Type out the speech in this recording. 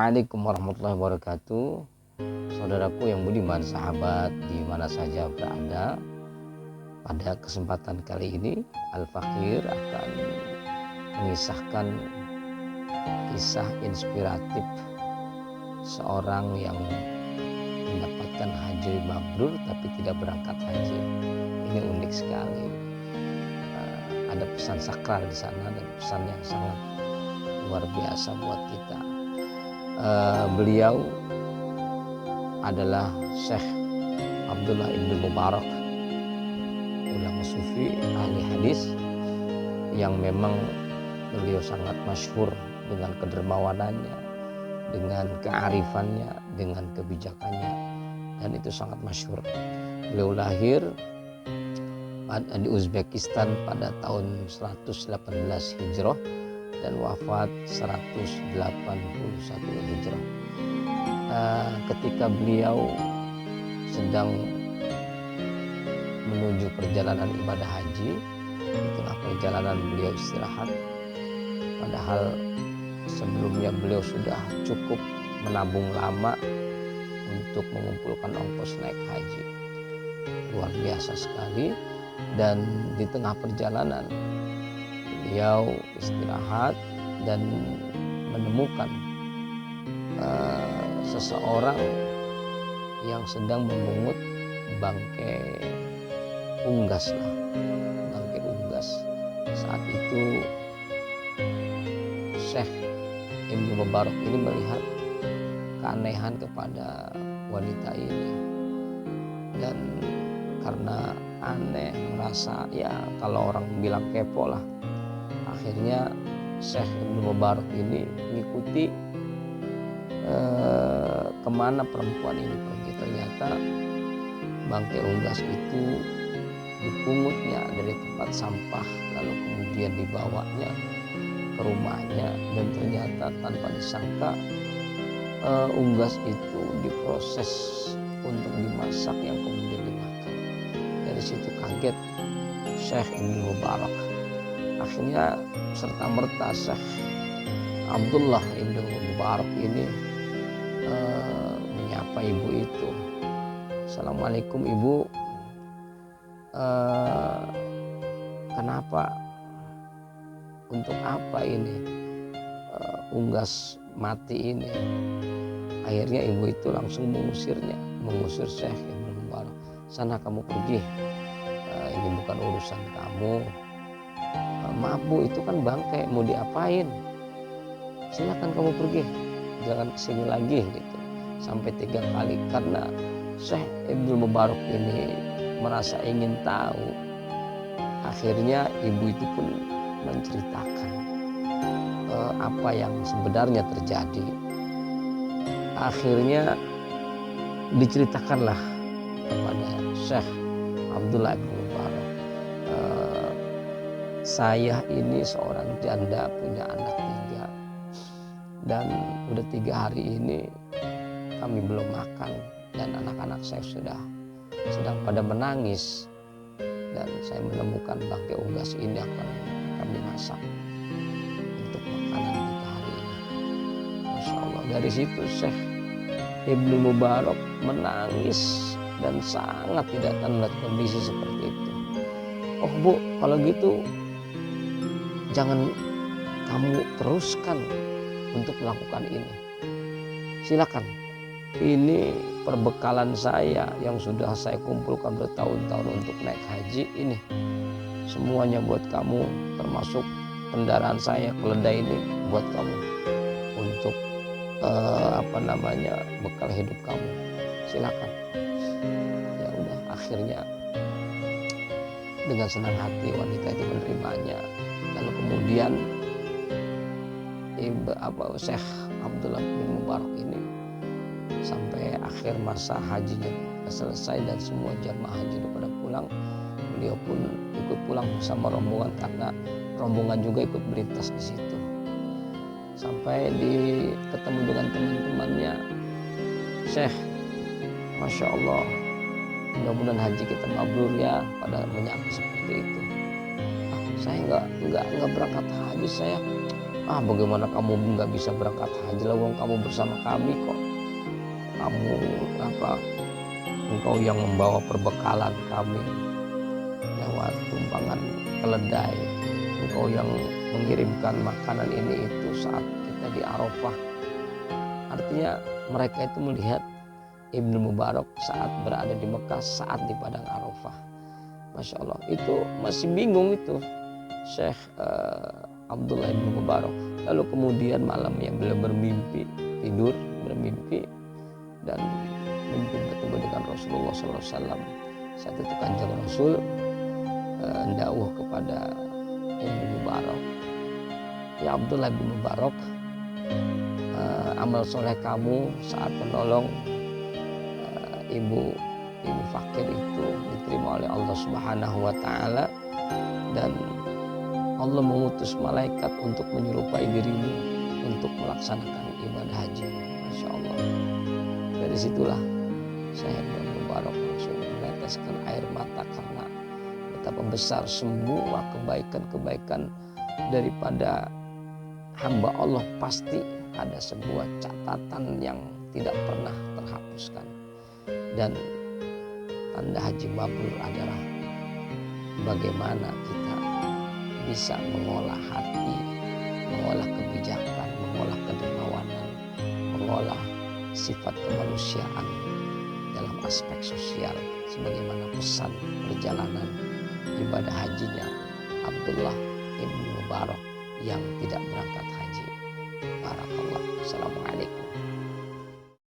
Assalamualaikum warahmatullahi wabarakatuh. Saudaraku yang budiman, sahabat di mana saja berada, pada kesempatan kali ini Al-Fakir akan mengisahkan kisah inspiratif seorang yang mendapatkan haji mabrur tapi tidak berangkat haji. Ini unik sekali. Ada pesan sakral di sana dan pesan yang sangat luar biasa buat kita. Beliau adalah Syekh Abdullah Ibn Mubarak, ulama sufi, ahli hadis, yang memang beliau sangat masyhur dengan kedermawanannya, dengan kearifannya, dengan kebijakannya, dan itu sangat masyhur. Beliau lahir di Uzbekistan pada tahun 118 Hijrah dan wafat 181 Hijrah. Ketika beliau sedang menuju perjalanan ibadah haji, itulah perjalanan beliau istirahat. Padahal sebelumnya beliau sudah cukup menabung lama untuk mengumpulkan ongkos naik haji. Luar biasa sekali. Dan di tengah perjalanan beliau istirahat dan menemukan seseorang yang sedang memungut bangkai unggas bangkai unggas. Saat itu Syekh Ibn Mubarak ini melihat keanehan kepada wanita ini, dan karena aneh, merasa ya kalau orang bilang kepo lah, akhirnya Syekh Ibn Mubarak ini mengikuti kemana perempuan ini pergi. Ternyata bangkai unggas itu dipungutnya dari tempat sampah, lalu kemudian dibawanya ke rumahnya, dan ternyata tanpa disangka unggas itu diproses untuk dimasak yang kemudian dimakan. Dari situ kaget Syekh Ibn Mubarak. Akhirnya serta merta Syekh Abdullah Ibn Mubarak ini menyapa ibu itu. Assalamualaikum ibu, kenapa, untuk apa ini unggas mati ini? Akhirnya ibu itu langsung mengusir Syekh Ibn Mubarak. Sana kamu pergi, ini bukan urusan kamu. Maaf bu, itu kan bangkai, mau diapain? Silakan kamu pergi, jangan kesini lagi gitu. Sampai 3 kali, karena Syekh Ibn Mubarak ini merasa ingin tahu. Akhirnya ibu itu pun menceritakan apa yang sebenarnya terjadi. Akhirnya diceritakanlah kepada Syekh Abdullah Ibn Mubarak, saya ini seorang janda punya anak 3, dan udah 3 hari ini kami belum makan, dan anak-anak saya sedang pada menangis, dan saya menemukan bangkai unggas ini akan kami masak untuk makanan kita hari ini. Masya Allah, dari situ Syekh Ibn Mubarak menangis dan sangat tidak akan melihat kondisi seperti itu. Oh bu, kalau gitu jangan kamu teruskan untuk melakukan ini. Silakan, ini perbekalan saya yang sudah saya kumpulkan bertahun-tahun untuk naik haji ini. Semuanya buat kamu, termasuk kendaraan saya, keledai ini buat kamu untuk bekal hidup kamu. Silakan. Ya udah, akhirnya dengan senang hati wanita itu menerimanya. Lalu kemudian Syekh Abdullah bin Mubarak ini sampai akhir masa hajinya selesai dan semua jamaah haji pada pulang, beliau pun ikut pulang bersama rombongan, karena rombongan juga ikut melintas di situ. Sampai ketemu dengan teman-temannya, Syekh, Masya Allah, mudah-mudahan haji kita mabrur ya, pada menyapa seperti itu. Saya nggak berangkat haji, saya Bagaimana kamu nggak bisa berangkat haji, lah wong kamu bersama kami kok. Kamu engkau yang membawa perbekalan kami lewat tumpangan keledai. Engkau yang mengirimkan makanan ini itu saat kita di Arafah. Artinya mereka itu melihat Ibnu Mubarak saat berada di Mekah, saat di padang Arafah. Masya Allah, itu masih bingung itu Syekh Abdullah bin Mubarak. Lalu kemudian malamnya beliau bermimpi, tidur bermimpi dan mimpi bertemu dengan Rasulullah SAW. Saat itu Kanjeng Rasul ndawuh kepada Ibnu Mubarak, ya Abdullah bin Mubarak, amal soleh kamu saat menolong ibu fakir itu diterima oleh Allah Subhanahu wa Ta'ala, dan Allah mengutus malaikat untuk menyerupai dirimu untuk melaksanakan ibadah haji. Masya Allah. Dari situlah saya Mubarak langsung meneteskan air mata karena betapa besar semua kebaikan-kebaikan daripada hamba Allah. Pasti ada sebuah catatan yang tidak pernah terhapuskan. Dan tanda haji mabrur adalah bagaimana kita bisa mengolah hati, mengolah kebijakan, mengolah kedermawanan, mengolah sifat kemanusiaan dalam aspek sosial, sebagaimana pesan perjalanan ibadah hajinya Abdullah ibn Mubarak yang tidak berangkat haji. Barakallah. Assalamualaikum.